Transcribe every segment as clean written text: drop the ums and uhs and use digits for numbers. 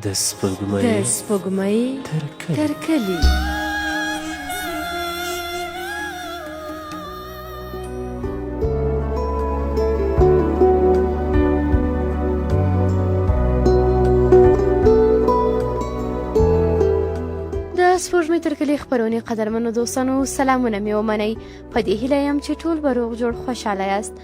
د سپوږمۍ تر کلي. سپوږمۍ تر کلي خپرونې قدرمنو دوستانو سلامونه مې ومنئ. په دې هیله یم چې ټول به روغ جوړ خوشحاله یاست.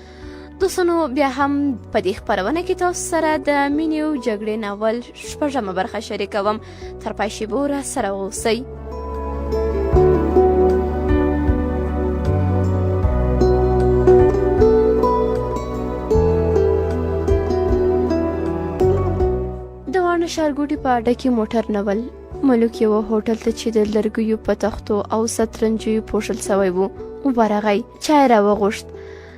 دوستانو بیا هم په دې خپرونه کې تاسو سره د مینې او جګړې ناول 6مه برخه شریکوم. تر پای شېبو راسره اوسئ. د واڼه ښارګوټي په اډه کې موټر نه ول. ملک یو هوټل ته چې د لرګیو په تختو او سترنجیو پوښل سوی و ورغی. چای راوغوښت.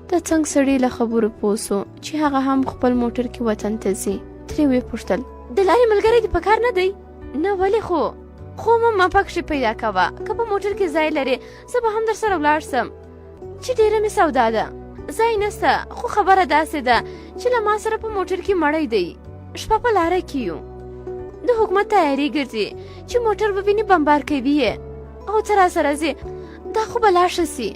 د څنګ سړي له خبرو پوه سو چې هغه هم خپل موټر کې وطن ته ځي. ترې ویې پوښتل د لارې ملګری دې په کار نه دی؟ نه ولې خو ما پکښې پیدا کوه. که په موټر کې ځای لرې زه به هم در سره ولاړ سم چې ډېره مې سودا ده. ځای نسته خو خبره داسې ده چې له ما سره په موټر کې مړی دی. شپه په لاره کې یو. د حکومت تیاری ګرځي چې موټر به ویني بمبار کوي او ته راسره ځې. دا خو به لا ښه سي.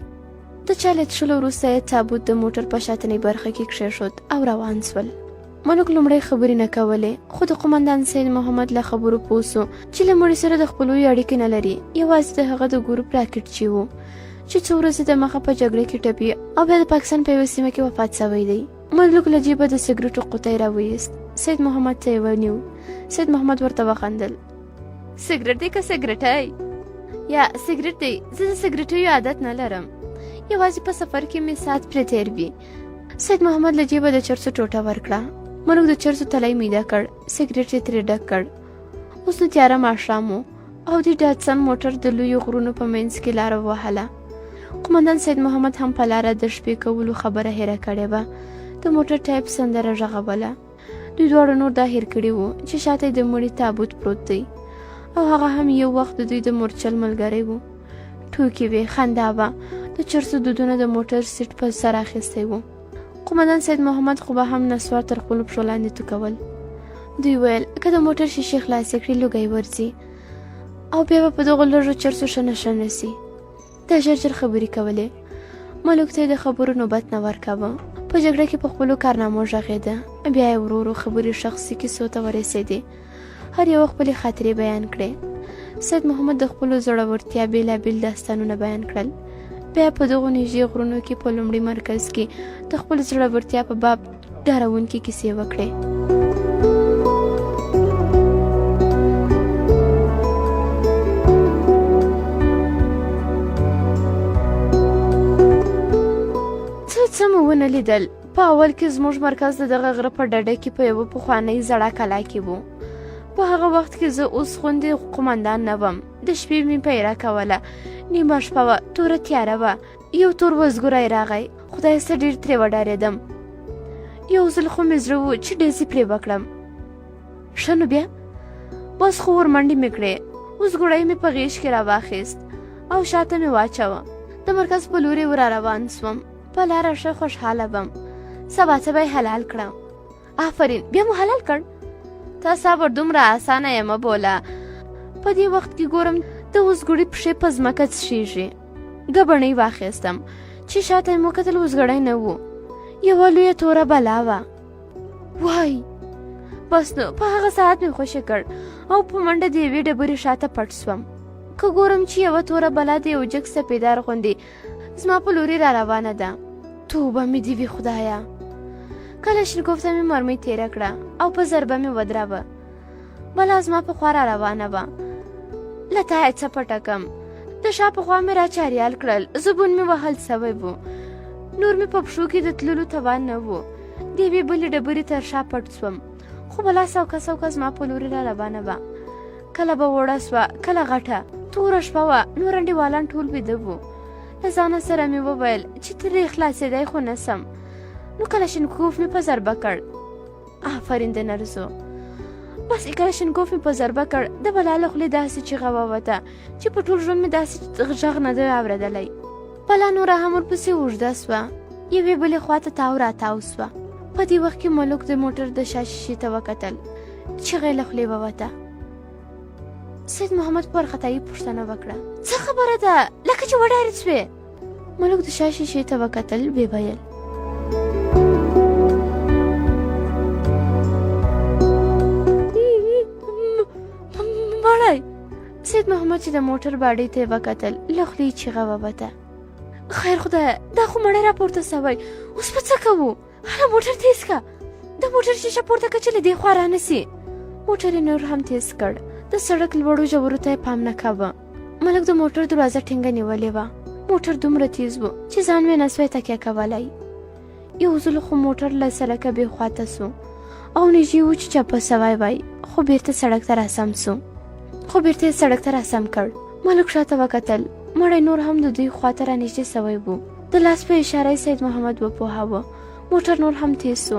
د چا له څښلو وروسته یې تابوت د موټر په شاتنۍ برخه کې کښېښود او روان سول. ملک لومړی خبرې نه کولې خو د قمندان سید محمد له خبرو پوه سو چې له مړي سره د خپلویو اړیکې نه لري. یوازې د هغه د ګروپ راکټ چې و چې څو ورځې د مخه په جګړه کې ټپي او بیا د پاکستان په یوه سیمه کې وفات سوی دی. ملک له جیبه د سګرټو قوطۍ راویست. سید محمد ته یې ونیو. سید محمد ورته وخندل. سګرټ دی که سګرټی؟ یا سګرټ دی. زه د سګرټیو عادت نه لرم. یوازې په سفر کې مې ساعت پرې تېر وي. سید محمد له جیبه د چرسو ټوټه ورکړه. ملک د چرسو تلی میده کړ. سګرټ یې ترې ډک کړ. اوس نو تیاره ماښام و او د ډاټسن موټر د لویو غرونو په منځ کې لاره ووهله. قمندان سید محمد هم په لاره د شپې کولو خبره هېره کړې وه. د موټر ټایپ سندره غږوله. دوی دواړو نور دا هېر کړي وو چې شاته د مړي تابوت پروت دی او هغه هم یو وخت د دوی د مورچل ملګری و. ټوکې وې، خندا وه. د چرسو دودونه د موټر سیټ په سر اخیستی و. قمندان سید محمد خو به هم نسوار تر خپلو پښو لاندې توکول. دوی ویل که د موټر شیشې خلاصې کړي لوګی ورځي او بیا به په دغو لږو چرسو ښه نشه نه سي. دا ژر خبرې کولې. ملک ته یې د خبرو نوبت نه ورکاوه. په جګړه کې په خپلو کارنامو غږېده. بیا یې ورو ورو خبرې شخصي کیسو ته ورسېدې. هر یو خپلې خاطرې بیان کړې. سید محمد د خپلو زړورتیا بېلابېل داستانونه بیان کړل. بیا په دغو نږدې غرونو کې په لومړي مرکز کې د خپل زړورتیا په باب ډارونکې کیسې وکړې. څه مو ونه لیدل. په اول کې زموږ مرکز د دغه غره په ډډه کې په یوه پخوانۍ زړه کلا کې و. په هغه وخت کې زه اوس خوندې قمندان نه وم. د شپې مې پیره کوله. نیمه شپه وه. توره تیاره وه. یو تور وزګوری راغی. خدای سه ډېر ترې وډارېدم. یو ځل خو مې زړه و چې ډزې پرې وکړم. ښه نو بیا؟ بس خو ورمنډې مې کړې. وزګوری مې په غېږ کې راواخیست او شاته مې واچوه. د مرکز په لورې ور روان سوم. په لاره ښه خوشحاله وم. سبا څه به یې حلال کړم. آفرین، بیا مو حلال کړ؟ تا صبر دومره اسانه یې مه بوله. په دې وخت کې ګورم د وزګړي پښې په ځمکه څښېږي. ګبڼۍ واخیستم چې شاته یې مو کتل وزګړی نه و. یوه لویه توره بلا وه. وای! بس نو په هغه ساعت مې خوشې کړ او په منډه د یوې ډبرې شاته پټ سوم. که ګورم چې یوه توره بلا د یو جګ سپېدار غوندې زما په لوري را روانه ده. توبه مې دې وي خدایه. کلشنکوف ته مې مرمۍ تېره کړه او په ضربه مې ودراوه. بلا زما په خوا را روانه وه. له تا یې څه پټه کم. د شا په خوا مې را چاریال کړل. زبون مې وهل سوی و. نور مې په پښو کې د تللو توان نه و. د یوې بلې ډبرې تر شا پټ سوم. خو بلا سوکه زما په لوري را روانه وه. کله به وړه سوه، کله غټه. توره شپه وه. نور انډیوالان ټول ویده وو. له ځانه سره مې وویل چې ترې خلاصېدی خو نه سم. نو کلشنکوف مې په ضربه کړ. آفرین د نرسو. بس کلشنکوف مې په ضربه کړ. د بلا له خولې داسې چیغه ووته چې په ټول ژوند مې داسې غږ نه دی اورېدلی. بلا نوره هم ورپسې اوږده سوه. یوې بلې خوا ته تاو راتاو سوه. په دې وخت کې ملک د موټر د شا شیشې ته وکتل. چیغې له خولې ووته. سید محمد په وارخطایي پوښتنه وکړه. څه خبره ده؟ لکه چې وډارې شوې. ملک د شا شیشې ته وکتل، ویې ویل مړی. سید محمد چې د موټر باډۍ ته یې وکتل، له خولې چیغه ووته. خیر خدایه، دا خو مړی راپورته سوی، اوس به څه کوو؟ هله موټر تیز که، د موټر شیشه پورته که چې له دې خوا رانسي. موټر یې نور هم تیز کړ. د سړک لوړو ژورو ته یې پام نه کاوه. ملک د موټر دروازه ټینګه نیولې وه. موټر دومره تیز و چې ځان مې نسوی تکیه کولی. یو ځل خو موټر له سړکه بې خواته سو او نږدې و چې چپه سوی وای، خو بیرته سړک ته راسم سو. کړ. ملک شاته وکتل. مړی نور هم د دوی خواته رانږدې سوی و. د لاس په اشاره سید محمد وپوهاوه. موټر نور هم تیز سو.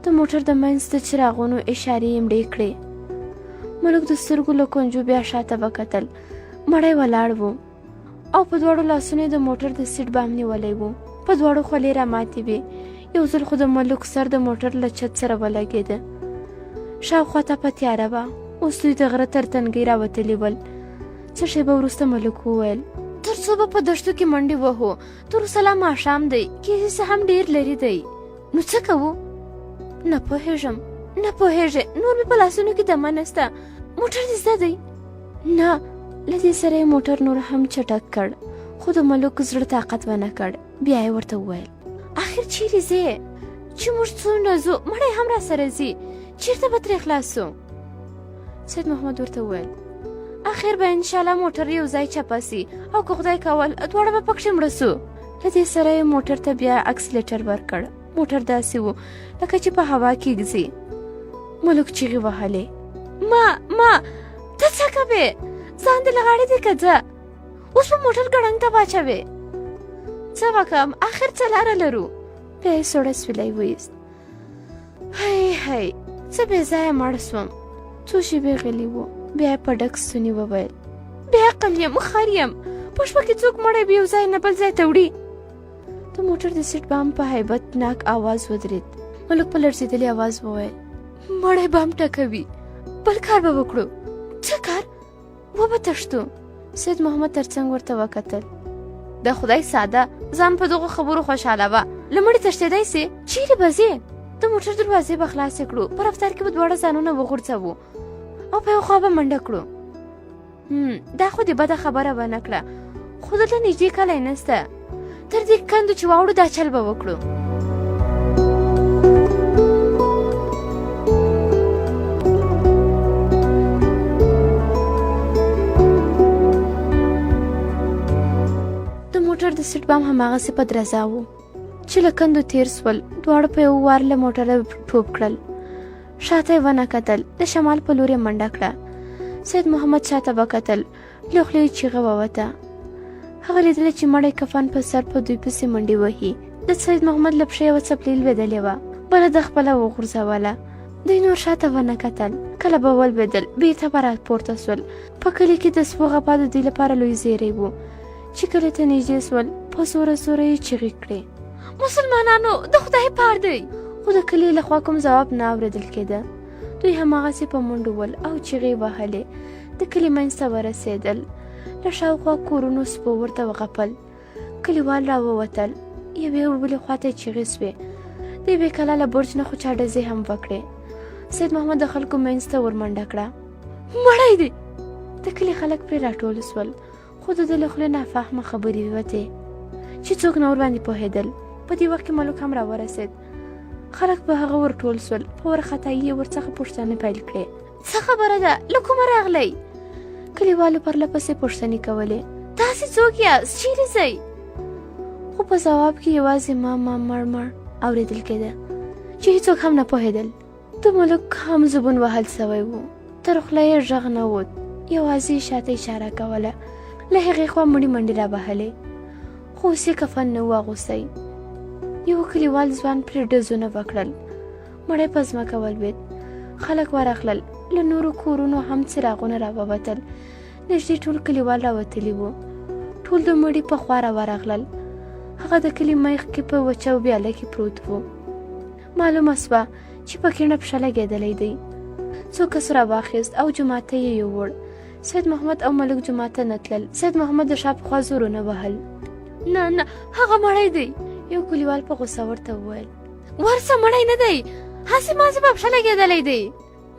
د موټر د منځ د چراغونو اشارې یې مړې کړې. ملک د سترګو له کونجو بیا شاته وکتل. مړی ولاړ و او په دواړو لاسونو د موټر د سیټ بام نیولی و. په دواړو خولې راماتې وې. یو ځل خو د ملک سر د موټر له چت سره ولګېده. شاوخوا ته په تیاره وه. اوس دوی د غره تر تنګۍ راوتلي ول. څه شېبه وروسته ملک وویل، تر څو به په دښتو کې منډې وهو، تر اوسه لا ماښام دی، کیدای څه هم ډېر لرې دی. نو څه کوو؟ نه پوهېږم. نور مې په لاسونو کې دمه نسته. موټر دې زده دی؟ نه. له دې سره یې موټر نور هم چټک کړ، خو د ملک زړه طاقت ونه کړ. بیا یې ورته وویل، آخر چیرې ځې؟ چې موږ څومره ځو، مړی هم را سره ځي، چیرته به ترې خلاص سو؟ سید محمد ورته وویل، آخر به انشاءالله موټر یو ځای چپه سي او که خدای کول دواړه به پکښې مړه سو. له دې سره یې موټر ته بیا اکسلیټر ورکړ. موټر داسې و لکه چې په هوا کې ګرځي. ملک چیغې وهلې، ما ته څه کوې؟ ځان دې له غاړې دې که ځه، اوس به موټر ګړنګ ته واچوې. څه وکړم؟ آخر څه لاره لرو؟ بیا یې سوړه سویلی ویست. هی څه بې ځایه مړ سوم. څو شېبې غلی و. بیا یې په ډک ستوني وویل، بې عقل یم، خر یم، په شپه کې څوک مړی به یو ځای نه بل ځای ته وړي. د موټر د سیټ بام په هیبتناک آواز ودرېد. ملک په لړزېدلي آواز وویل، مړی بام ټکوي، بل کار به وکړو. څه کار؟ وبه تښتو. سید محمد ترڅنګ ورته وکتل. د خدای ساده، ځان په دغو خبرو خوشحاله وه. له مړي تښتېدی سې؟ چیرې به ځې؟ د موټر دروازې به خلاصې کړو، په رفتار کې به دواړه ځانونه وغورځوو او په یو خوا به منډه کړو. دا خو دې بده خبره ونه کړه، خو دلته نږدې کلی نسته. تر دې کندو چې واوړو دا چل به وکړو. د موټر د سیټ بام هماغسې په درزا و چې له کندو تیر سول. دواړه په یو وار له موټره ټوپ کړل. شاته یې ونه کتل. د شمال په لور یې منډه کړه. سید محمد شاته وکتل. له خولې یې چیغه ووته. هغه لیدله چې مړی کفن په سر په دوی پسې منډې وهي. د سید محمد له پښې یوه څپلۍ لوېدلې وه، بله د خپله وغورځوله. دوی نور شاته ونه کتل. کله به ولوېدل، بېرته به راپورته سول. په کلي کې د سپو غپا د دوی لپاره لوی زیری و. چې کلي ته نږدې سول، په زوره یې چیغې کړې، مسلمانانو د خدای پار دی. خو د کلي له خوا کوم ځواب نه اورېدل کېده. دوی هماغسې په منډو ول او چیغې وهلې. د کلي منځ ته ورسېدل. له شاوخوا کورونو سپو ورته وغپل. کلیوال راووتل. یوې او بلې خوا ته یې چیغې سوې. د یوې کلا له برج نه خو چا ډزې هم وکړې. سید محمد د خلکو منځ ته ورمنډه کړه. مړی دی. د کلي خلک پرې راټول سول، خو د ده له خولې نافهمه خبرې ووتې چې څوک نه ورباندې پوهېدل. په دې وخت کې ملک هم راورسېد. خلک په هغه ورټول سول. په وارخطایي یې ورڅخه پوښتنې پیل کړې. څه خبره ده؟ له کومه راغلی؟ کلیوالو پرله پسې پوښتنې کولې. تاسې څوک یاست؟ چیرې ځئ؟ خو په ځواب کې یوازې ما مړ اورېدل کېده چې هېڅوک هم نه پوهېدل. د ملک هم زبون وهل سوی و. تر خوله یې غږ نه ووت. یوازې شاته اشاره کوله. له هغې خوا مړي منډې رابهلې، خو اوس یې کفن نه و اغوستی. یو کلیوال ځوان پرې ډزونه وکړل. مړی په ځمکه ولوېد. خلک ورغلل. له نورو کورونو هم څراغونه راووتل. نږدې ټول کلیوال راوتلي وو. ټول د مړي په خوا راورغلل. هغه د کلي میخ کې په وچه ویاله کې پروت و. معلومه سوه چې په کیڼه پښه لګېدلی دی. څو کس را واخیست او جومات ته یې یووړ. سید محمد او ملک جومات ته نه تلل. سید محمد د شا په خوا زورونه وهل. نه هغه مړی دی. یو کلیوال په غوسه ورته وویل ورسه مړی نه دی، هسې مازې په پښه لګېدلی دی،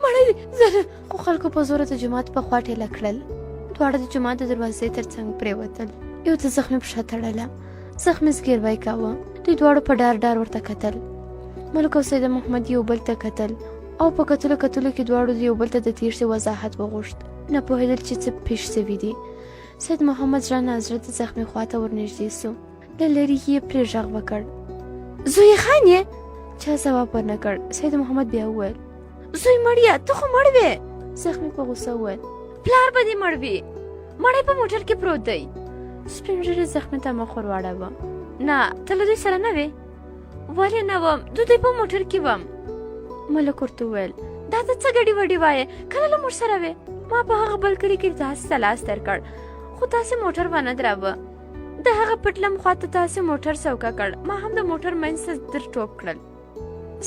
مړی دی. خو خلکو په زوره د جومات په خوا ټېله کړل. دواړه د جومات د دروازې تر څنګ پرېوتل. یو د زخمي پښه تړله، زخمي زګیروی کاوه. دوی دواړو په ډار ورته کتل. ملک او سید محمد یو بل ته کتل او په کتلو کې دواړو یو بل ته د تېښتې وضاحت وغوښت. نه پوهېدل چې څه پېښ سوي دي. سید محمد زړه نازړه د زخمي خواته ورنږدې سو. له لرې یې پرې غږ وکړ زوی خان یې؟ چا ځواب ورنه کړ. سید محمد بیا وویل زوی مړیه ته خو مړ وې. زخمي په غوسه وویل پلار به دې مړ وي، مړی په موټر کې پروت دی. سپین ږیري زخمي ته مخ ور واړوه. نه ته له دوی سره نه وې؟ ولې نه وم، دوی په موټر کې وم. ملک ورته وویل دا ته څه ګډې وډې وایې، کله له موږ سره وې؟ ما په هغه بل کلي کې تاسې ته لاس درکړ خو تاسې موټر ونه دراوه. د هغه پټلم خواته تاسې موټر سوکه کړ، ما هم د موټر منځ ته در ټوپ کړل.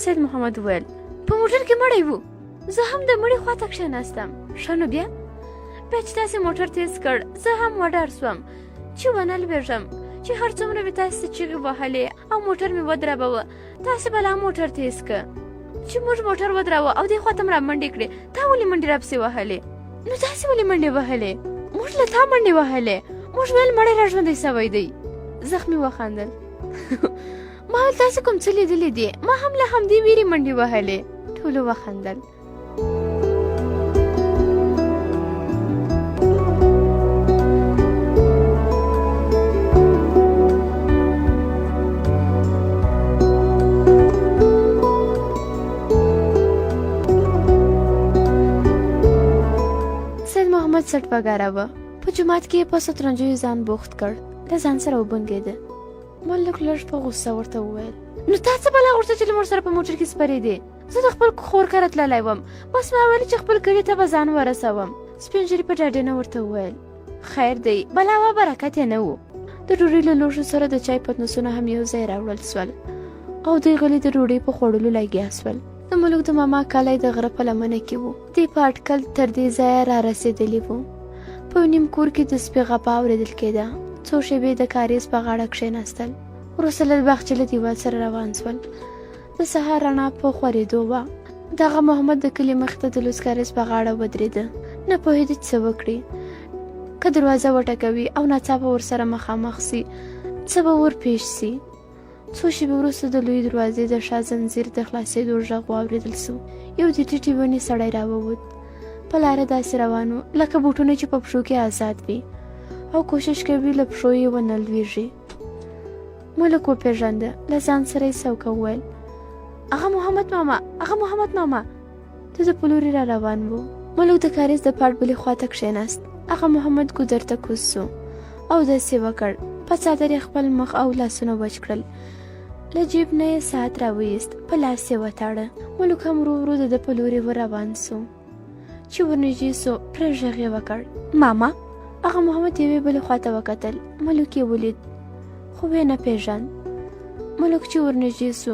سید محمد وویل په موټر کې مړی وو، زه هم د مړي خواته کښېناستم. ښه نو بیا چې تاسې موټر تیز کړ زه هم وډار سوم چې ونه لوېږم، چې هر څومره مې تاسې چیغې وهلې او موټر مې ودربوه، تاسې به لا موټر تیز که. چې موږ موټر ودراوه او دې خواته م را منډې کړې، تا ولې منډې راپسې وهلې؟ نو تاسې ولې منډې وهلې؟ موږ له تا منډې وهلې، موږ ویل مړی را ژوندی سوی دی. زخمي وخندل ما ویل تاسې کوم څه لیدلي دي؟ ما هم له همدې ویرې منډې وهلې. ټولو وخندل. سید محمد سټ وګاراوه. په جومات کې یې په سترنجیو ځان بوخت کړ. له ځان سره وبنګېده. ملک لږ په غوسه ورته وویل نو تا څه بلا غوښته چې له موږ سره په موټر کې سپرېدې؟ زه د خپل خور کره تللی وم، بس ما ویل چې خپل کلي ته به ځان ورسوم. سپین ږیري په ډاډېنه ورته وویل خیر دی، بلا و برکت یې نه و. د ډوډۍ له لوښو سره د چای پتنوسونه هم یو ځای راوړل سول او دوی غلي د ډوډۍ په خوړلو لګیا سول. د ملک د ماما کالی د غره په لمنه کې و. دوی په اټکل تر دې ځایه را رسېدلي وو. په نیم کور کې د سپي غپا اورېدل کېده. څو شېبې د کاریز په غاړه کښېناستل. وروسته له باغچې له دیوال سره روان سول. د سهار رڼا په خورېدو وه. دغه محمد د کلي مخې ته د لوڅ کاریز په غاړه ودرېده. نه پوهېده چې څه وکړي، که دروازه وټکوي او ناڅاپه ورسره مخامخ سي، څه به ورپېښ سي. څو شېبې وروسته د لویې دروازې د شا زنځیر د خلاصېدو غږ واورېدل سو. یو د ټیټې ونې سړی راووت. په لاره داسې روان و لکه بوټونه چې په پښو کې آزاد وي او کوشش کوي له پښو یې ونه لوېږي. ملک وپېژانده. له ځان سره یې څوکه وویل هغه محمد ماما. ته د په لورې را روان و. ملک د کاریز د پاټ بلې خواته کښېناست. هغه محمد ګودر ته کوز سو او داسې وکړ. په څادر یې خپل مخ او لاسونه وچ کړل. له جیب نه یې ساعت راویست، په لاس یې وتاړه. ملک هم ورو ورو د په لورې ور روان سو. چې ورنږدې سو پرې غږ یې وکړ ماما. هغه محمد یوې بلې خواته وکتل. ملک یې ولید خو یې نه پېژاند. ملک چې ورنږدې سو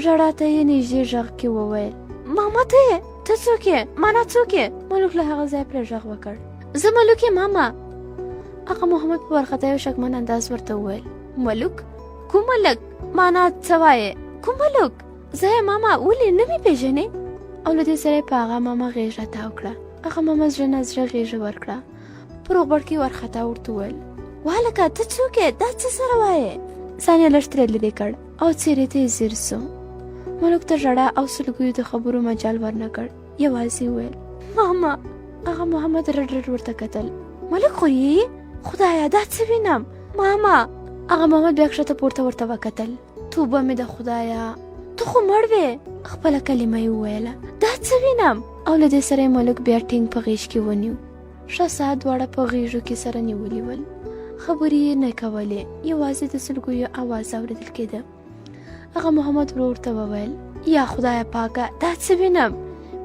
ژړا ته یې نږدې غږ کې وویل ماما ته څوک یې؟ مانا څوک یې؟ ملک له هغه ځای پرې غږ وکړ زه ملک یم ماما. هغه محمد په وارخطا یو شکمن انداز ورته وویل ملک؟ کوم ملک؟ مانا څه وایې؟ کوم ملک؟ زه یم ماما. ولې نه مې پېژنې؟ او له دې سره یې په هغه ماما غېږ راتاو کړه. هغه ماما زړه نه زړه غېږه ورکړه. په روغبړ کې وارخطا ورته وویل والکه ته څوک یې؟ دا څه سره وایې؟ ځان یې لږ ترې لرې کړ او څېرې ته یې ځیر سو. ملک ته ژړا او سلګیو د خبرو مجال ورنه کړ. یوازې وویل ماما. هغه محمد رډ رډ ورته کتل. ملک خو یې؟ خدایه دا څه وینم ماما. هغه محمد بیا کښته پورته ورته وکتل. توبه مې د خدایه، ته خو مړ وې. خپله کلمه یې وویله دا څه وینم. او له دې سره یې ملک بیا ټینګ په غېږ کې ونیو. ښه ساعت دواړه په غېږو کې سره نیولي ول. خبرې یې نه کولې، یوازې د سلګیو اواز اورېدل کېده. هغه محمد ورو ورته وویل یا خدایه پاکه دا څه وینم.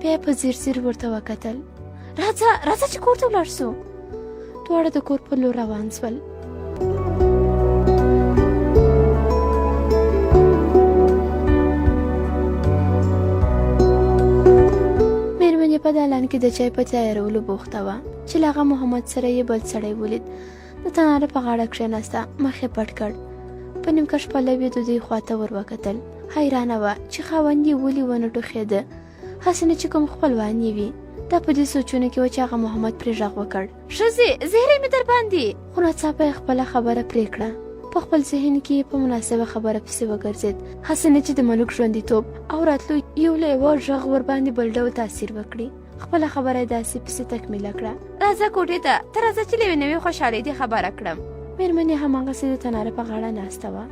بیا یې په ځیر ځیر ورته وکتل. راځه چې کور ته ولاړ سو. دواړه د کور په لور روان سول. کې د چای په تیارولو بوخته وه چې له هغه محمد سره یې بل سړی ولید. د تناره په غاړه کښېناسته، مخ یې پټ کړ. په نیمکش پلو یې د دوی خواته ور وکتل. حیرانه وه چې خاوند یې ولې ونه ټوخېده، هسې نه چې کوم خپلوان یې وي. دا په دې سوچونو کې وه چې هغه محمد پرې غږ وکړ: ښځې، زهرې مې در باندې. خو ناڅاپه یې خپله خبره پرې کړه. په خپل ذهن کې په مناسبه خبره پسې وګرځېد، هسې نه چې د ملک ژوندیتوب او راتلو یو له یوه غږ ورباندې بل ډول تاثیر وکړي. خپله خبره یې داسې پسې تکمیله کړه: راځه کوټې ته، ته راځه چې له یوې نوې خوشحالۍ دې خبره کړم. مېرمن یې هماغسې د تناره په غاړه ناسته وه،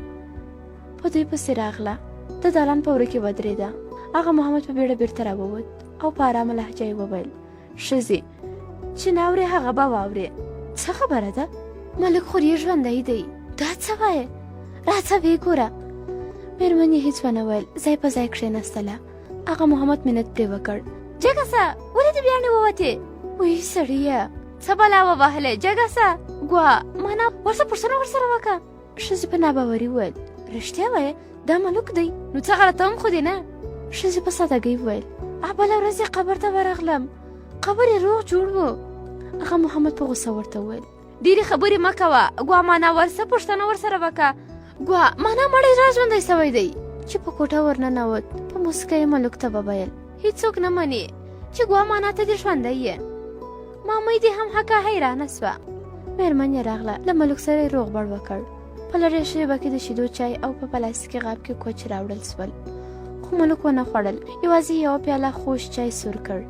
په دوی پسې راغله. د دالان په وره کې ودرېده. هغه محمد په بیړه بیرته راووت او په ارامه لهجه یې وویل: ښځې، چې ناورې هغه به واورې. څه خبره ده؟ ملک خو یې ژوندی دی. دا څه وایې؟ راځه ویې ګوره. مېرمن یې هېڅ ونه ویل، ځای په ځای کښېنستله. هغه محمد منت پرې وکړ: جګه سه، ولې دې بیا نه ووتې؟ وایي سړیه، څه بلا ووهلې؟ جګه سه، ګوا مانا ورسه پوښتنه ورسره وکړه. ښځې په ناباوري وویل: رښتیا وایې؟ دا ملک دی؟ نو څه غلطه هم خو دې نه؟ ښځې په سادهګۍ وویل: بله ورځ یې قبر ته ورغلم، قبر یې روغ جوړ و. هغه محمد په غوسه ورته وویل: ډېرې خبرې مه کوه، ګوا مانا ورسه پوښتنه ورسره وکړه. ګوا مانا مړی را ژوندی سوی دی. چې په کوټه ورننوت، په موسکا یې ملک ته وویل: هېڅوک نه مني چې ګوا مانا ته دې ژوندی یې. مامۍ دې هم حقه حیرانه سوه. مېرمن یې راغله، له ملک سره یې روغبړ وکړ. په لرې شیبه کې د شیدو چای او په پلاستیکي غاب کې کوچ راوړل سول، خو ملک ونه خوړل. یوازې یوه پیاله خوږ چای سور کړ.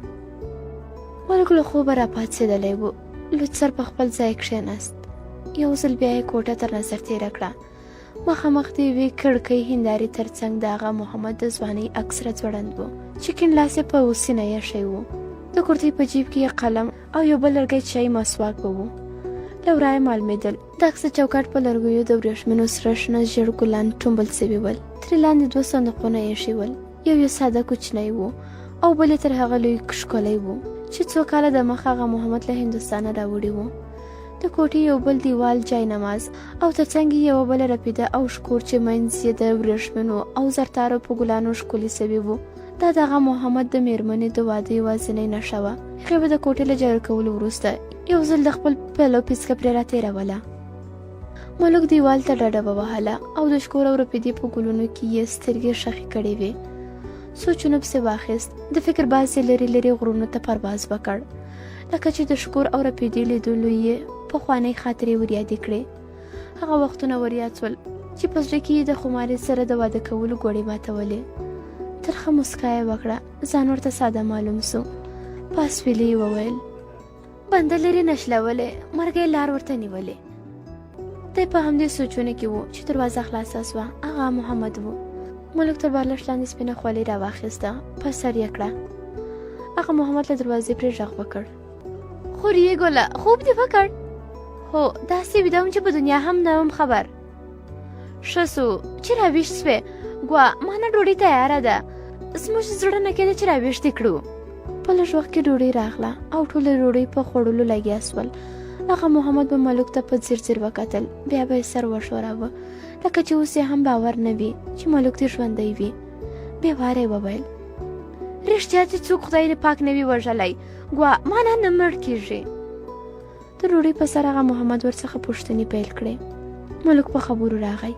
ملک له خوبه راپاڅېدلی و. لوڅ سر په خپل ځای کښېناست. یو ځل بیا یې کوټه تر نظر تېره کړه. مخامخ د یوې کړکۍ هندارې تر څنګ د هغه محمد د ځوانۍ عکس راځوړند و چې کیڼ لاس یې په سینه ایښی و. د کورتۍ په جیب کې یې قلم او یو بل لرګی چای مسواک به و. له ورا یې معلومېدل د عکس د چوکاټ په لرګیو د وریښمینو سره شنه ژیړ ګلان ټومبل سوي ول. ترې لاندې 2 صندوقونه ایښي ول. یو ساده کوچنی و او بل یې تر هغه لوی ښکلی و چې څو کاله د مخه هغه محمد له هندوستانه راوړی و. د کوټې یو بل دیوال جای نماز او تر څنګ یې یوه بله رپیده او شکور چې منځ یې د وریښمینو او زرتارو په ګلانو ښکلي سوي و. دا د هغه محمد د مېرمنې د واده یوازینۍ نښه وه. هغې به د کوټې له جارو کولو وروسته یو ځل د خپل پلو پیڅکه پرې راتېروله. ملک دیوال ته ډډه ووهله او د شکور او رپیدې په ګلونو کې یې سترګې ښخې کړې وې. سوچونه پسې واخیست. د فکر باز یې لرې لرې غرونو ته پرواز وکړ، لکه چې د شکور او رپیدې لیدلو یې پخوانۍ خاطرې وریادې کړې. هغه وختونه وریاد سول چې په زړه کې یې د خمارې سره د واده کولو ګوړې ماتولې. ترخه مسکا یې وکړه، ځان ورته ساده معلوم سو. په اسویلي یې وویل: بنده لرې نښلولی، مرګی لار ورته نیولې. دی په همدې سوچونه کې و چې دروازه خلاصه سوه. هغه محمد و. ملک تر بالښت لاندې سپینه خولۍ راواخیسته، په سر یې کړه. هغه محمد له دروازې پرې غږ وکړ: خورې ګله، خوب دې وکړ؟ هو، داسې ویده وم چې په دنیا هم نه وم خبر. ښه سو چې راویښ سوې. ګوا مانا ډوډۍ تیاره ده، زموږ زړه نه کېده چې راویښ دې کړو. په لږ وخت کې ډوډۍ راغله او ټوله ډوډۍ په خوړلو لګیا سول. هغه محمد به ملک ته په ځیر ځیر وکتل، بیا به یې سر وښوراوه لکه چې اوس یې هم باور نه وي چې ملک دې ژوندی وي. بې واره یې وویل: رښتیا چې څوک خدای دې پاک نه وي وژلی، ګوا مانا نه مړ کېږي. د ډوډۍ په سر هغه محمد ورڅخه پوښتنې پیل کړې. ملک په خبرو راغی: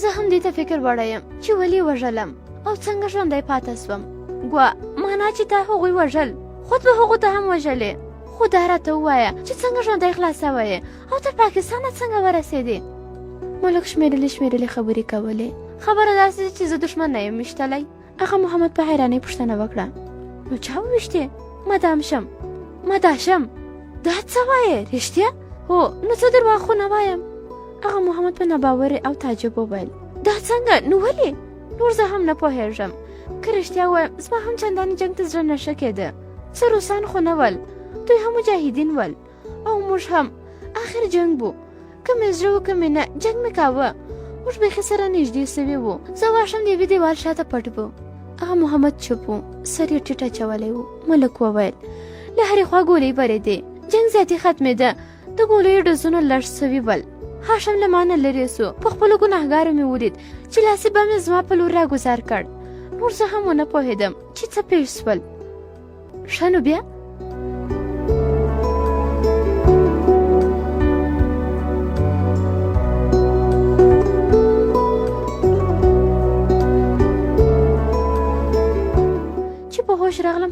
زه هم دې ته فکر وړی یم چې ولې وژلم او څنګه ژوندی پاته سوم. ګوا مانا چې تا هغوی وژل، خود به هغو ته هم وژلې. خو دا راته ووایه چې څنګه ژوندی خلاصوی او تر پاکستانه څنګه ورسېدې؟ ملک شمېرلې شمېرلې خبرې کولې. خبره داسې ده چې زه دښمن نه یم ویشتلی. هغه محمد په حیرانۍ پوښتنه وکړه: نو چا وویشتې؟ مدام شم. مدا شم؟ دا څه وایې؟ رښتیا؟ هو، نو څه درواغ خو نه وایم. هغه محمد په ناباور او تعجب وویل: دا څنګه؟ نو ولې؟ نور زه هم نه پوهېږم. که رښتیا ووایم زما هم چندانې جنګ ته زړه نه ښه کېده. څه روسان خو نه ول، دوی هم مجاهدین ول او موږ هم. آخر جنګ بو، که مې زړه و که مې نه، جنګ مې کاوه. موږ بیخي سره نږدې سوي وو. زه واښم د یوې دیوال شاته پټ و. هغه محمد چوپ و، سر یې ټیټ اچولی و. ملک وویل: له هرې خوا ګولۍ برېدې، جنګ زیاتې ختمېده، د ګولیو ډزونه لږ سوي ول. هاشم له ما نه لرې سو. په خپلو ګناهګارو مې ولید چې لاسي بم یې زما په لور راګوزار کړ. نور زه هم ونه پوهېدم چې څه پېښ سول. ښه نو بیا؟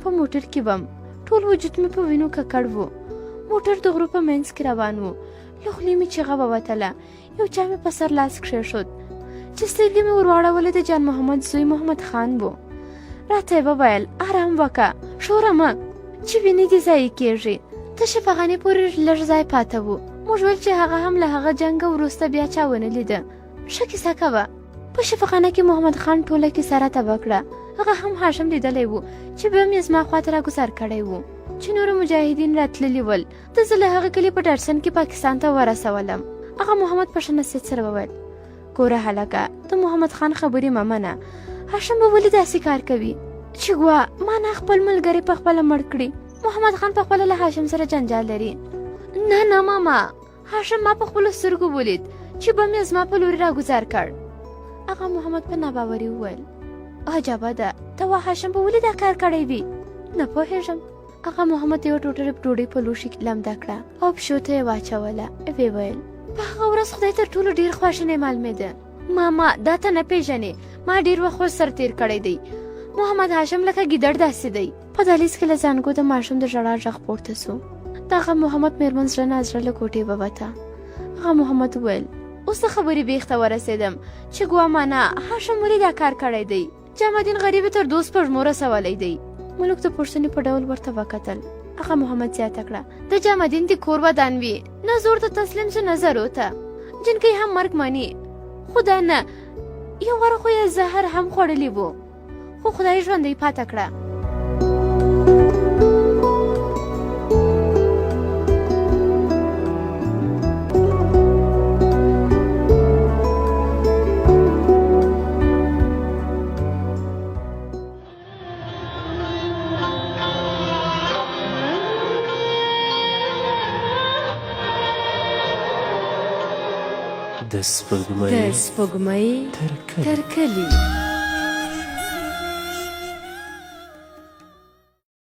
په موټر کې وم. ټول وجود مې په وینو ککړ و. موټر د غرو په منځ کې روان و. له خولې مې چیغه ووتله. یو چا مې په سر لاس کښېښود چې سترګې مې ور واړولې د جان محمد زوی محمد خان و. راته یې وویل ارام وکړه، شوره مه چې وینې دې ضایع کېږي. د شفاخانې پورې لږ ځای پاته و. موږ ویل چې هغه هم له هغه جنګه وروسته بیا چا ونه لیده. ښه کیسه کوه. په شفاخانه کې محمد خان ټوله کیسه راته وکړه. هغه هم هاشم لیدلی و چې بم یې زما خواته راګوزار کړی و چې نور مجاهدین راتللي ول. د زه له هغه کلي په ډاټسن کې پاکستان ته ورسولم. هغه محمد په ښه نصیحت سره وویل ګوره هلکه د محمد خان خبرې مه منه. هاشم به ولې داسې کار کوي چې ګوا ما نه خپل ملګری په خپله مړ کړي. محمد خان په خپله له هاشم سره جنجال لري. نه ماما، هاشم ما په خپلو سترګو ولید چې بم یې زما په لوري راګوزار کړ. هغه محمد په ناباوري وویل عجبه ده، ته وا هاشم به ولې دا کار کړی وي؟ نه پوهېږم. هغه محمد یو ټوټه ډوډۍ په لوښي کې لمده کړه او پښو ته یې واچوله. ویې ویل په هغه ورځ خدای تر ټولو ډېر خواشینی معلومېده. ماما دا ته نه پېژنې، ما ډېر وخت ور سر تېر کړی دی. محمد هاشم لکه ګیدړ داسې دی. په دهلیز کې له زانګو د ماشوم د ژړا غږ پورته سو. د هغه محمد مېرمن زړه نازړه له کوټې ووته. هغه محمد وویل اوس د خبرې بیخ ته ورسېدم چې ګوا مانا هاشم ولې دا کار کړی دی. جامالدین غریب تر 2 سپږمو رسولی دی. ملک د پوښتنې په ډول ورته وکتل. هغه محمد زیاته کړه د جامالدین د کور ودان وي، نه زور ته تسلیم شو نه زرو ته. جنکۍ هم مرګ مني، خو دا نه. یو وار خو یې زهر هم خوړلی و، خو خدای ژوندۍ پاته کړه. د سپوږمۍ تر کلي